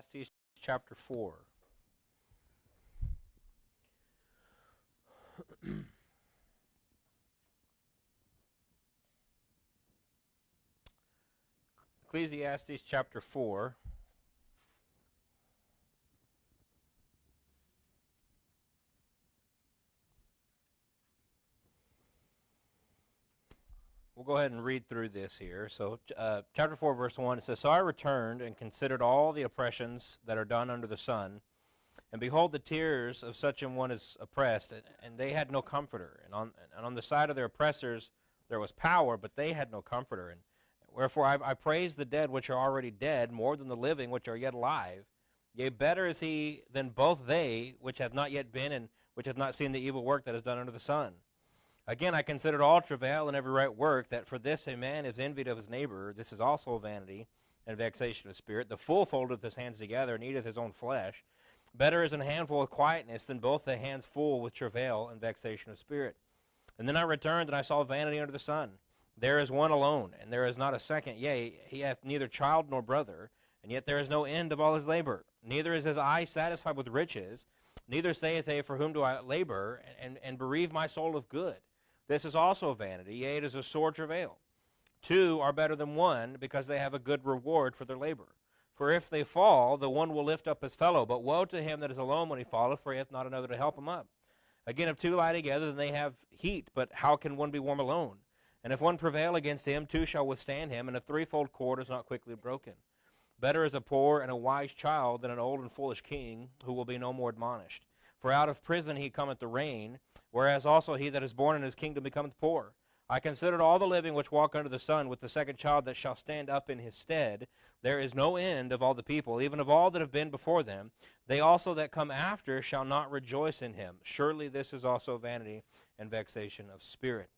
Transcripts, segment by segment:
Ecclesiastes chapter 4. Ecclesiastes chapter 4. We'll go ahead and read through this here. So chapter 4, verse 1, it says, So I returned and considered all the oppressions that are done under the sun, and behold, the tears of such an one is oppressed, and they had no comforter. And on the side of their oppressors there was power, but they had no comforter. And wherefore I praise the dead which are already dead, more than the living which are yet alive. Yea, better is he than both they which have not yet been, and which have not seen the evil work that is done under the sun. Again, I considered all travail and every right work, that for this a man is envied of his neighbor. This is also vanity and vexation of spirit. The fool foldeth his hands together and eateth his own flesh. Better is an handful of quietness than both the hands full with travail and vexation of spirit. And then I returned, and I saw vanity under the sun. There is one alone, and there is not a second. Yea, he hath neither child nor brother, and yet there is no end of all his labor. Neither is his eye satisfied with riches, neither saith he, For whom do I labor, and bereave my soul of good? This is also vanity, yea, it is a sore travail. Two are better than one, because they have a good reward for their labor. For if they fall, the one will lift up his fellow. But woe to him that is alone when he falleth, for he hath not another to help him up. Again, if two lie together, then they have heat. But how can one be warm alone? And if one prevail against him, two shall withstand him, and a threefold cord is not quickly broken. Better is a poor and a wise child than an old and foolish king, who will be no more admonished. For out of prison he cometh to reign, whereas also he that is born in his kingdom becometh poor. I considered all the living which walk under the sun, with the second child that shall stand up in his stead. There is no end of all the people, even of all that have been before them. They also that come after shall not rejoice in him. Surely this is also vanity and vexation of spirit.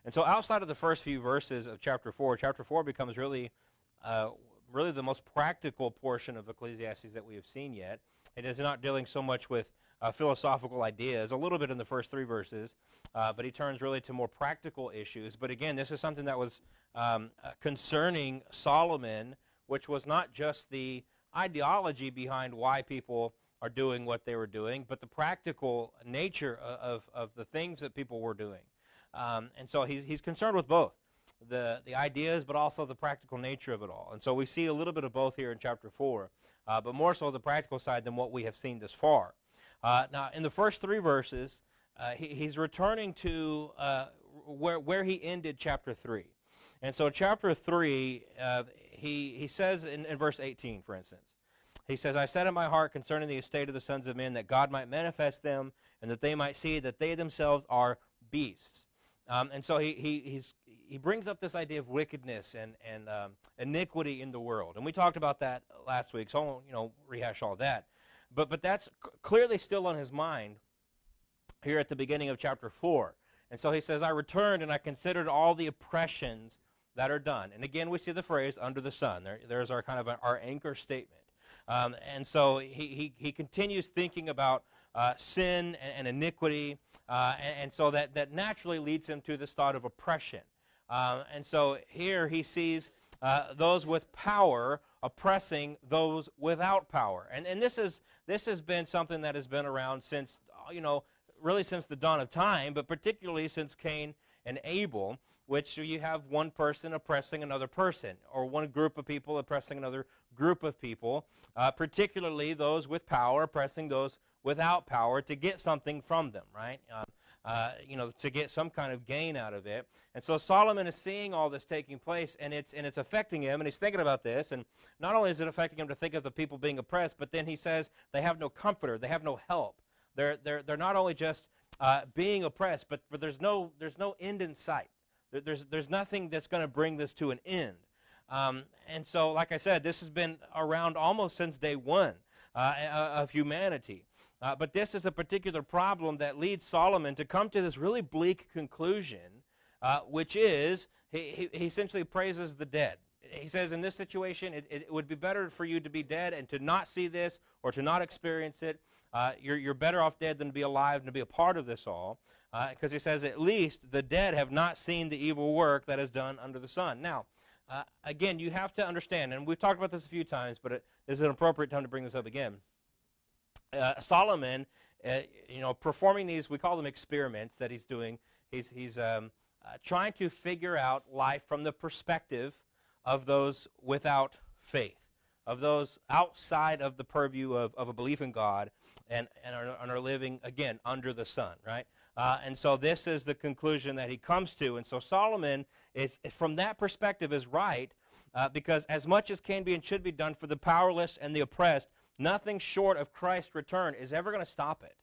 And so outside of the first few verses of chapter 4 becomes really the most practical portion of Ecclesiastes that we have seen yet. It is not dealing so much with philosophical ideas, a little bit in the first three verses, but he turns really to more practical issues. But again, this is something that was concerning Solomon, which was not just the ideology behind why people are doing what they were doing, but the practical nature of the things that people were doing. And so he's concerned with both. The ideas, but also the practical nature of it all. And so we see a little bit of both here in chapter 4, but more so the practical side than what we have seen thus far. Now, in the first three verses, he's returning to where he ended chapter 3. And so chapter 3, he says in verse 18, for instance, he says, I said in my heart concerning the estate of the sons of men, that God might manifest them, and that they might see that they themselves are beasts. And so he brings up this idea of wickedness and iniquity in the world. And we talked about that last week, so I won't rehash all that. But that's clearly still on his mind here at the beginning of chapter 4. And so he says, I returned and I considered all the oppressions that are done. And again, we see the phrase, under the sun. There's our kind of our anchor statement. And so he continues thinking about sin and iniquity, and so that naturally leads him to this thought of oppression. And so here he sees those with power oppressing those without power. And this has been something that has been around since, really since the dawn of time, but particularly since Cain and Abel, which you have one person oppressing another person, or one group of people oppressing another group of people, particularly those with power oppressing those without power to get something from them, right? To get some kind of gain out of it. And so Solomon is seeing all this taking place, and it's affecting him, and he's thinking about this. And not only is it affecting him to think of the people being oppressed, but then he says they have no comforter, they have no help. They're not only just being oppressed, but there's no end in sight. There's nothing that's going to bring this to an end. And so, like I said, this has been around almost since day one of humanity. But this is a particular problem that leads Solomon to come to this really bleak conclusion, which is he essentially praises the dead. He says in this situation, it would be better for you to be dead and to not see this or to not experience it. You're better off dead than to be alive and to be a part of this all. Because he says, at least the dead have not seen the evil work that is done under the sun. Now, again, you have to understand, and we've talked about this a few times, but it is an appropriate time to bring this up again. Solomon, performing these, we call them experiments that he's doing. He's trying to figure out life from the perspective of those without faith, of those outside of the purview of a belief in God, and are living, again, under the sun, right? And so this is the conclusion that he comes to. And so Solomon, is from that perspective, is right, because as much as can be and should be done for the powerless and the oppressed, nothing short of Christ's return is ever going to stop it,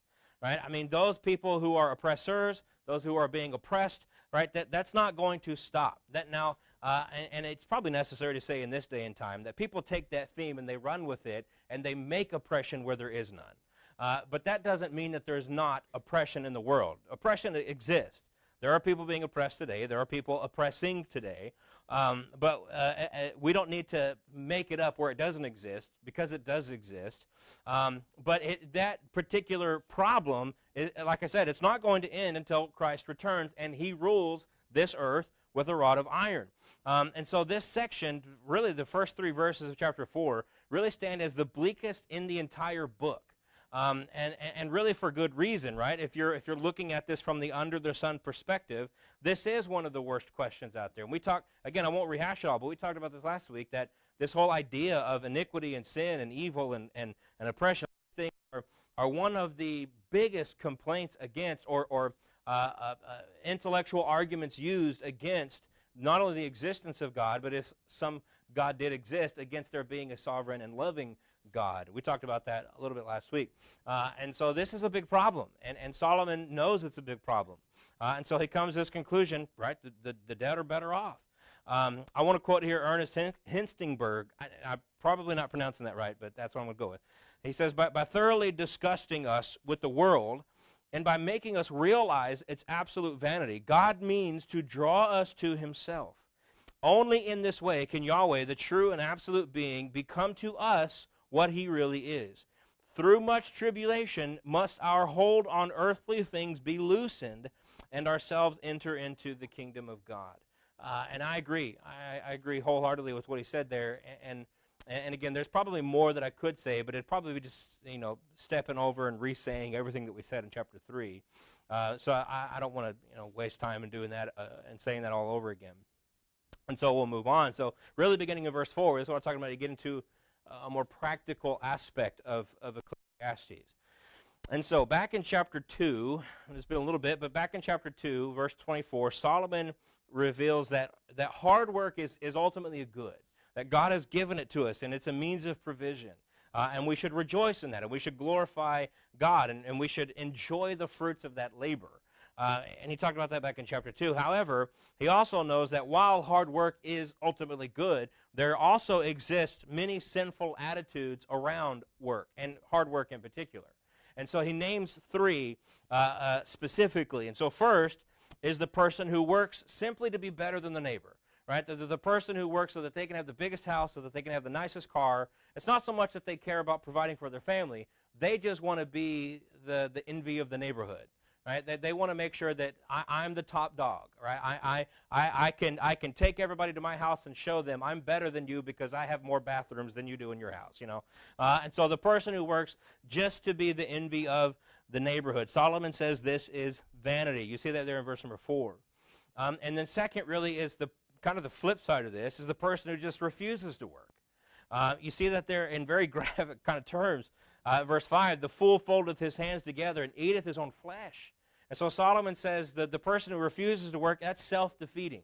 right? I mean, those people who are oppressors, those who are being oppressed, right, that's not going to stop. That now, and it's probably necessary to say in this day and time that people take that theme and they run with it and they make oppression where there is none. But that doesn't mean that there's not oppression in the world. Oppression exists. There are people being oppressed today. There are people oppressing today. But we don't need to make it up where it doesn't exist, because it does exist. But that particular problem, like I said, it's not going to end until Christ returns and he rules this earth with a rod of iron. And so this section, really the first 3 verses of chapter 4, really stand as the bleakest in the entire book. And really for good reason, right? If you're looking at this from the under the sun perspective, this is one of the worst questions out there. And we talked, again, I won't rehash it all, but we talked about this last week, that this whole idea of iniquity and sin and evil and oppression things are one of the biggest complaints against, or intellectual arguments used against not only the existence of God, but if some God did exist, against there being a sovereign and loving God. We talked about that a little bit last week. And so this is a big problem, and Solomon knows it's a big problem. And so he comes to this conclusion, right, the dead are better off. I want to quote here Ernest Henstingberg. I'm probably not pronouncing that right, but that's what I'm going to go with. He says, by thoroughly disgusting us with the world, and by making us realize its absolute vanity, God means to draw us to himself. Only in this way can Yahweh, the true and absolute being, become to us what he really is. Through much tribulation must our hold on earthly things be loosened, and ourselves enter into the kingdom of God. And I agree. I agree wholeheartedly with what he said there. And again, there's probably more that I could say, but it'd probably be just, stepping over and re-saying everything that we said in chapter 3. So I don't want to, waste time in doing that and saying that all over again. And so we'll move on. So really beginning of verse 4 is what I'm talking about. You get into a more practical aspect of Ecclesiastes. And so back in chapter 2, and it's been a little bit, but back in chapter 2, verse 24, Solomon reveals that hard work is ultimately a good, that God has given it to us, and it's a means of provision. And we should rejoice in that, and we should glorify God, and we should enjoy the fruits of that labor. And he talked about that back in chapter 2. However, he also knows that while hard work is ultimately good, there also exist many sinful attitudes around work, and hard work in particular. And so he names 3 specifically. And so first is the person who works simply to be better than the neighbor, right? The person who works so that they can have the biggest house, so that they can have the nicest car. It's not so much that they care about providing for their family. They just want to be the envy of the neighborhood. Right? They want to make sure that I'm the top dog, right? I can take everybody to my house and show them I'm better than you because I have more bathrooms than you do in your house, And so the person who works just to be the envy of the neighborhood. Solomon says this is vanity. You see that there in verse number 4. And then second really is the kind of the flip side of this is the person who just refuses to work. You see that there in very graphic kind of terms. Verse 5, the fool foldeth his hands together and eateth his own flesh. And so Solomon says that the person who refuses to work, that's self-defeating.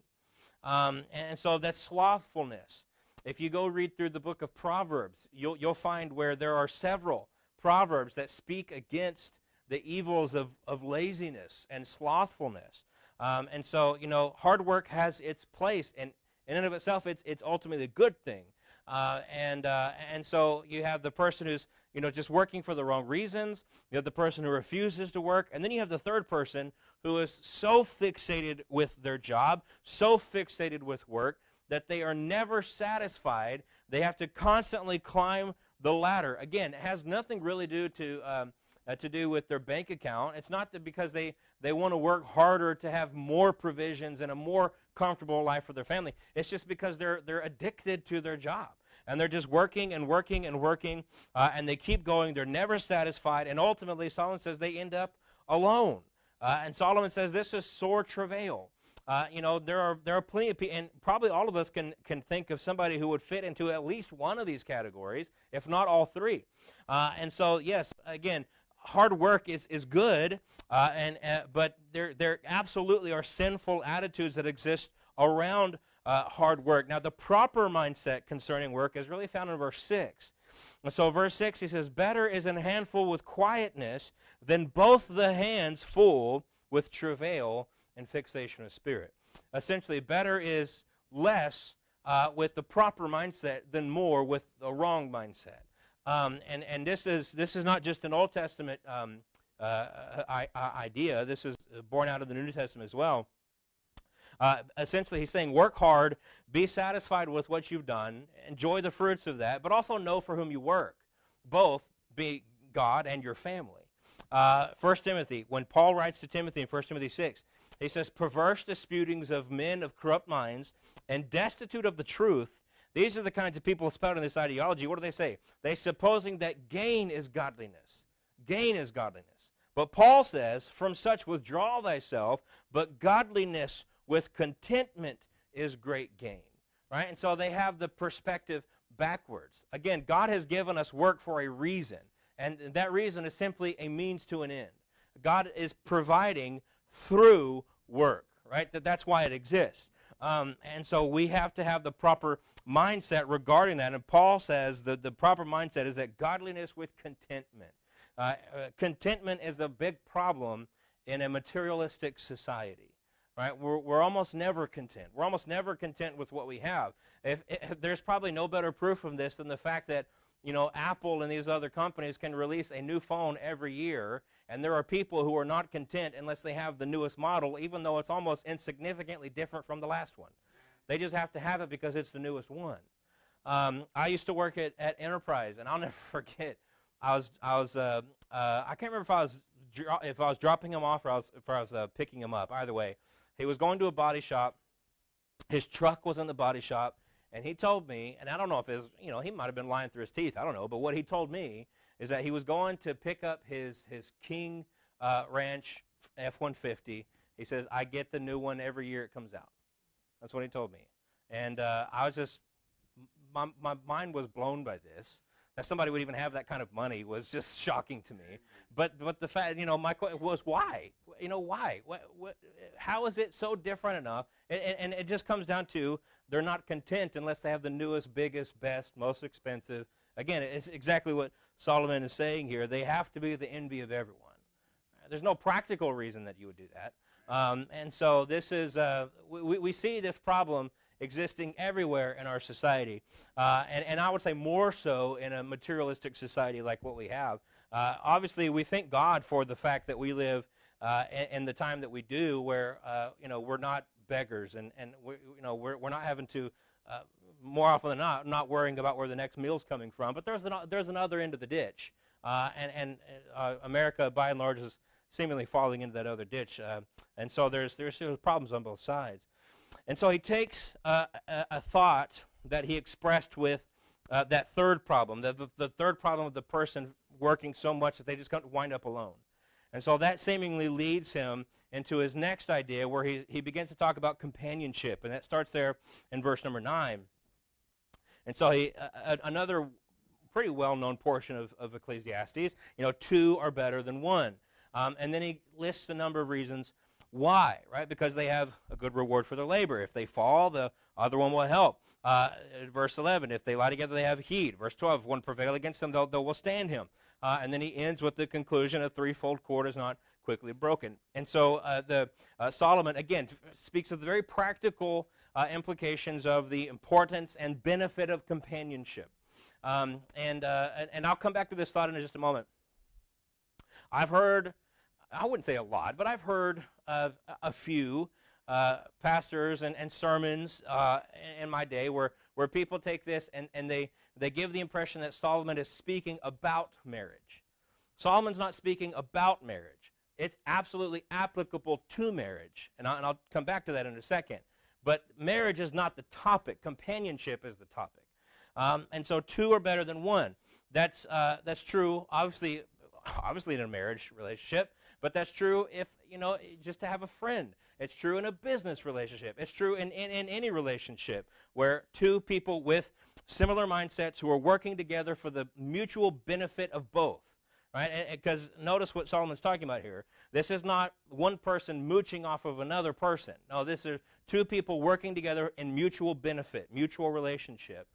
And so that's slothfulness. If you go read through the book of Proverbs, you'll find where there are several proverbs that speak against the evils of laziness and slothfulness. And so, hard work has its place, and in and of itself, it's ultimately a good thing. And so you have the person who's, just working for the wrong reasons. You have the person who refuses to work. And then you have the third person who is so fixated with their job, so fixated with work, that they are never satisfied. They have to constantly climb the ladder. Again, it has nothing really to do to do with their bank account. It's not that because they want to work harder to have more provisions and a more comfortable life for their family. It's just because they're addicted to their job. And they're just working and working and working, and they keep going. They're never satisfied. And ultimately, Solomon says they end up alone. And Solomon says this is sore travail. There are plenty of people, and probably all of us can think of somebody who would fit into at least one of these categories, if not all three. And so, yes, again, hard work is good, but there absolutely are sinful attitudes that exist around hard work. Now, the proper mindset concerning work is really found in verse 6. And so verse 6, he says, better is an handful with quietness than both the hands full with travail and fixation of spirit. Essentially, better is less with the proper mindset than more with a wrong mindset. And this is not just an Old Testament idea. This is born out of the New Testament as well. Essentially, he's saying work hard, be satisfied with what you've done, enjoy the fruits of that, but also know for whom you work, both be God and your family. 1 Timothy, when Paul writes to Timothy in 1 Timothy 6, he says, perverse disputings of men of corrupt minds and destitute of the truth. These are the kinds of people spouting this ideology. What do they say? They supposing that gain is godliness. Gain is godliness. But Paul says, from such withdraw thyself, but godliness with contentment is great gain. Right? And so they have the perspective backwards. Again, God has given us work for a reason. And that reason is simply a means to an end. God is providing through work, right? That's why it exists. And so we have to have the proper mindset regarding that. And Paul says that the proper mindset is that godliness with contentment. Contentment is the big problem in a materialistic society. Right? We're almost never content. We're almost never content with what we have. If there's probably no better proof of this than the fact that Apple and these other companies can release a new phone every year, and there are people who are not content unless they have the newest model, even though it's almost insignificantly different from the last one. They just have to have it because it's the newest one. I used to work at Enterprise, and I'll never forget. I can't remember if I was dropping him off or if I was picking him up. Either way, he was going to a body shop. His truck was in the body shop. And he told me, and I don't know if he might have been lying through his teeth, I don't know, but what he told me is that he was going to pick up his King Ranch F-150. He says, I get the new one every year it comes out. That's what he told me. And I was just, my mind was blown by this. That somebody would even have that kind of money was just shocking to me. But the fact, my question was why? Why? How is it so different enough? And it just comes down to they're not content unless they have the newest, biggest, best, most expensive. Again, it's exactly what Solomon is saying here. They have to be the envy of everyone. There's no practical reason that you would do that. And so this is, we see this problem existing everywhere in our society, and I would say more so in a materialistic society like what we have. Obviously, we thank God for the fact that we live in the time that we do, where we're not beggars, and we're not having to more often than not worrying about where the next meal's coming from. But there's another end of the ditch, and America by and large is seemingly falling into that other ditch, and so there's problems on both sides. And so he takes a thought that he expressed with that third problem, the third problem of the person working so much that they just wind up alone. And so that seemingly leads him into his next idea, where he begins to talk about companionship, and that starts there in verse number 9. And so another pretty well-known portion of Ecclesiastes, two are better than one. And then he lists a number of reasons why, right? Because they have a good reward for their labor. If they fall, the other one will help. Verse 11, if they lie together, they have heed. Verse 12, if one prevail against them, they'll withstand him. And then he ends with the conclusion, a threefold cord is not quickly broken. And so Solomon, again, speaks of the very practical implications of the importance and benefit of companionship. And I'll come back to this thought in just a moment. I've heard, I wouldn't say a lot, but I've heard a few pastors and sermons in my day where people take this and they give the impression that Solomon is speaking about marriage. Solomon's not speaking about marriage. It's absolutely applicable to marriage, and I'll come back to that in a second. But marriage is not the topic. Companionship is the topic. And so two are better than one. That's true, obviously in a marriage relationship, but that's true if, just to have a friend. It's true in a business relationship. It's true in any relationship where two people with similar mindsets who are working together for the mutual benefit of both. Right? Because notice what Solomon's talking about here. This is not one person mooching off of another person. No, this is two people working together in mutual benefit, mutual relationship.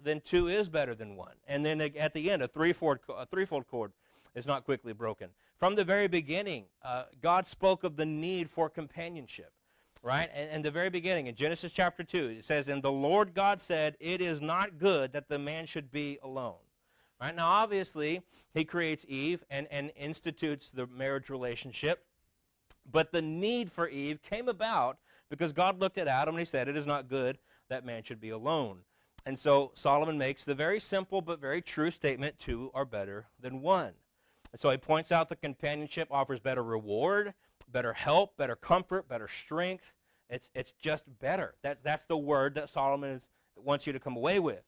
Then two is better than one. And then at the end, a threefold cord is not quickly broken. From the very beginning, God spoke of the need for companionship. Right? And the very beginning, in Genesis chapter 2, it says, "And the Lord God said, it is not good that the man should be alone." Right? Now, obviously, he creates Eve and institutes the marriage relationship. But the need for Eve came about because God looked at Adam and he said, it is not good that man should be alone. And so Solomon makes the very simple but very true statement, two are better than one. And so he points out that companionship offers better reward, better help, better comfort, better strength. It's just better. That's the word that Solomon wants you to come away with.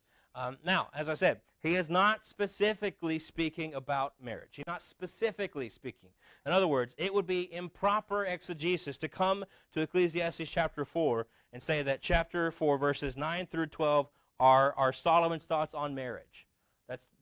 Now, as I said, he is not specifically speaking about marriage. He's not specifically speaking. In other words, it would be improper exegesis to come to Ecclesiastes chapter 4 and say that chapter 4, verses 9 through 12 are Solomon's thoughts on marriage.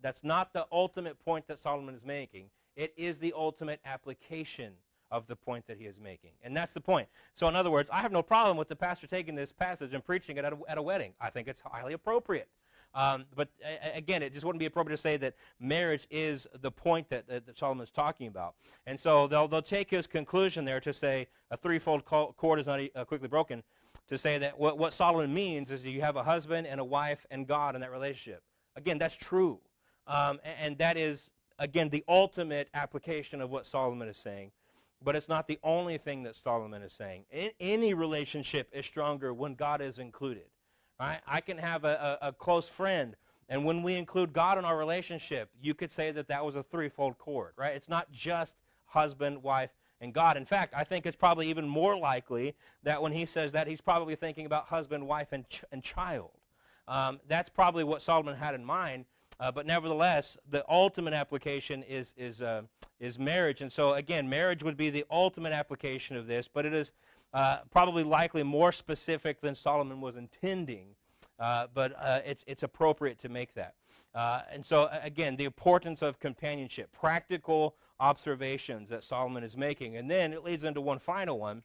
That's not the ultimate point that Solomon is making. It is the ultimate application of the point that he is making. And that's the point. So in other words, I have no problem with the pastor taking this passage and preaching it at a wedding. I think it's highly appropriate. But again, it just wouldn't be appropriate to say that marriage is the point that Solomon is talking about. And so they'll take his conclusion there to say a threefold cord is not quickly broken, to say that what Solomon means is you have a husband and a wife and God in that relationship. Again, that's true. And that is, again, the ultimate application of what Solomon is saying. But it's not the only thing that Solomon is saying. Any relationship is stronger when God is included. Right? I can have a close friend, and when we include God in our relationship, you could say that was a threefold cord. Right? It's not just husband, wife, and God. In fact, I think it's probably even more likely that when he says that, he's probably thinking about husband, wife, and child. That's probably what Solomon had in mind. But nevertheless, the ultimate application is marriage. And so, again, marriage would be the ultimate application of this, but it is probably likely more specific than Solomon was intending, but it's appropriate to make that. And so, again, the importance of companionship, practical observations that Solomon is making. And then it leads into one final one.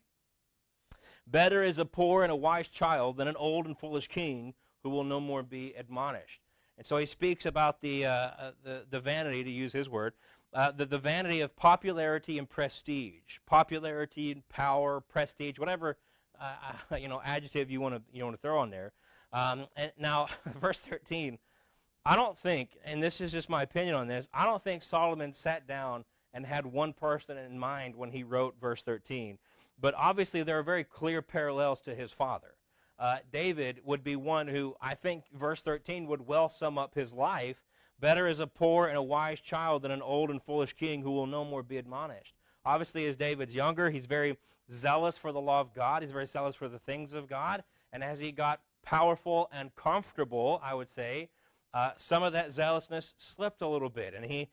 Better is a poor and a wise child than an old and foolish king who will no more be admonished. And so he speaks about the vanity, to use his word, the vanity of popularity and prestige, popularity and power, prestige, whatever adjective you want to throw on there. And now, verse 13, I don't think, and this is just my opinion on this, I don't think Solomon sat down and had one person in mind when he wrote verse 13. But obviously, there are very clear parallels to his father. David would be one who, I think verse 13 would well sum up his life. Better is a poor and a wise child than an old and foolish king who will no more be admonished. Obviously, as David's younger, he's very zealous for the law of God. He's very zealous for the things of God. And as he got powerful and comfortable, I would say, some of that zealousness slipped a little bit. And he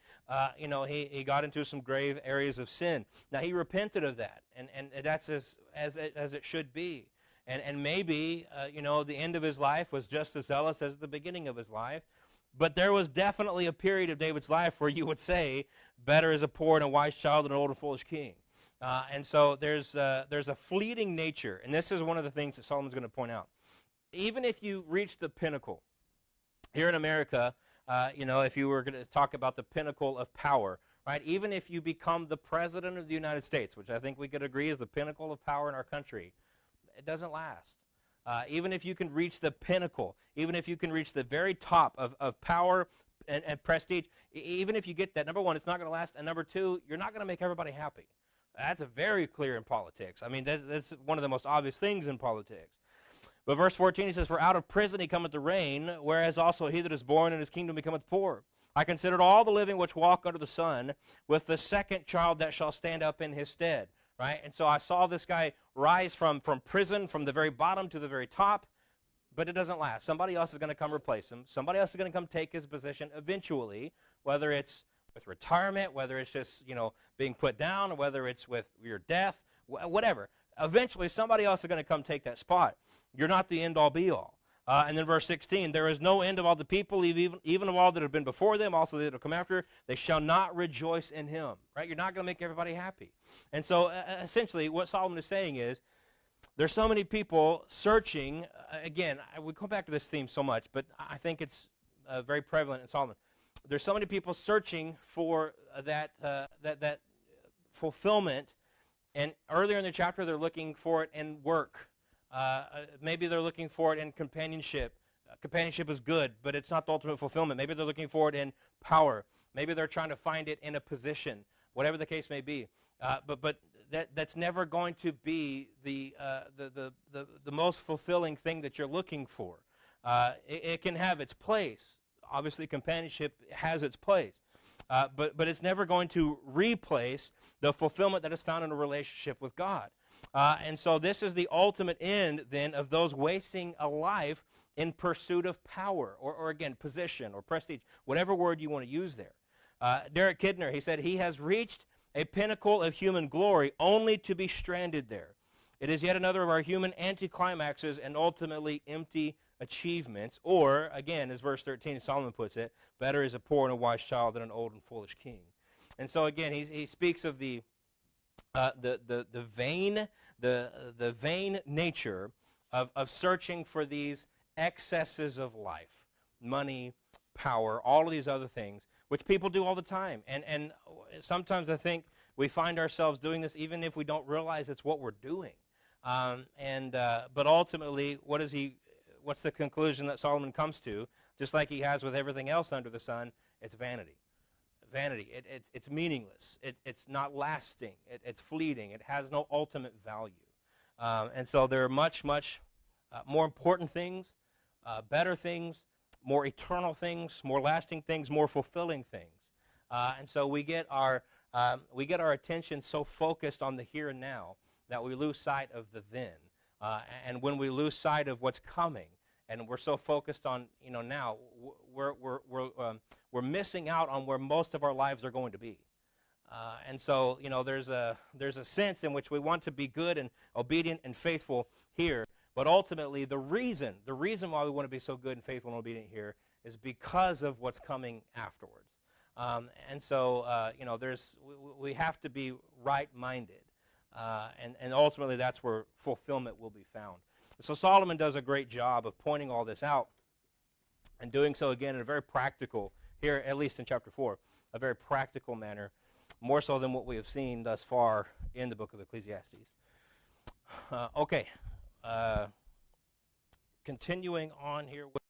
got into some grave areas of sin. Now, he repented of that. And that's as it should be. And maybe, the end of his life was just as zealous as the beginning of his life. But there was definitely a period of David's life where you would say, better is a poor and a wise child than an old and foolish king. And so there's a fleeting nature. And this is one of the things that Solomon's going to point out. Even if you reach the pinnacle, here in America, if you were going to talk about the pinnacle of power, right? Even if you become the president of the United States, which I think we could agree is the pinnacle of power in our country, it doesn't last. Even if you can reach the pinnacle, even if you can reach the very top of power and prestige, even if you get that, number one, it's not going to last, and number two, you're not going to make everybody happy. That's very clear in politics. I mean, that's one of the most obvious things in politics. But verse 14, he says, for out of prison he cometh to reign, whereas also he that is born in his kingdom becometh poor. I considered all the living which walk under the sun, with the second child that shall stand up in his stead. Right? And so I saw this guy rise from prison, from the very bottom to the very top, but it doesn't last. Somebody else is going to come replace him. Somebody else is going to come take his position eventually, whether it's with retirement, whether it's just, being put down, or whether it's with your death, whatever. Eventually, somebody else is going to come take that spot. You're not the end-all, be-all. And then verse 16, there is no end of all the people, even of all that have been before them, also that will come after. They shall not rejoice in him. Right? You're not going to make everybody happy. And so, essentially, what Solomon is saying is, there's so many people searching. Again, we come back to this theme so much, but I think it's very prevalent in Solomon. There's so many people searching for that fulfillment, and earlier in the chapter they're looking for it in work. Maybe they're looking for it in companionship. Companionship is good, but it's not the ultimate fulfillment. Maybe they're looking for it in power. Maybe they're trying to find it in a position, whatever the case may be. But that's never going to be the most fulfilling thing that you're looking for. It can have its place. Obviously, companionship has its place. But it's never going to replace the fulfillment that is found in a relationship with God. And so this is the ultimate end, then, of those wasting a life in pursuit of power, or again, position or prestige, whatever word you want to use there. Derek Kidner, he said, he has reached a pinnacle of human glory only to be stranded there. It is yet another of our human anticlimaxes and ultimately empty achievements. Or, again, as verse 13, Solomon puts it, better is a poor and a wise child than an old and foolish king. And so, again, he speaks of the vain nature of searching for these excesses of life, money, power, all of these other things, which people do all the time. And sometimes I think we find ourselves doing this even if we don't realize it's what we're doing. But ultimately, what's the conclusion that Solomon comes to? Just like he has with everything else under the sun, it's vanity. Vanity. It's meaningless. It's not lasting. It's fleeting. It has no ultimate value. And so there are much more important things, better things, more eternal things, more lasting things, more fulfilling things. And so we get our attention so focused on the here and now that we lose sight of the then. And when we lose sight of what's coming, and we're so focused on now, we're missing out on where most of our lives are going to be. And so there's a sense in which we want to be good and obedient and faithful here. But ultimately, the reason why we want to be so good and faithful and obedient here is because of what's coming afterwards. And so, we have to be right-minded. And ultimately, that's where fulfillment will be found. So Solomon does a great job of pointing all this out and doing so, again, in a very practical, here, at least in chapter 4, a very practical manner, more so than what we have seen thus far in the book of Ecclesiastes. Okay. Continuing on here with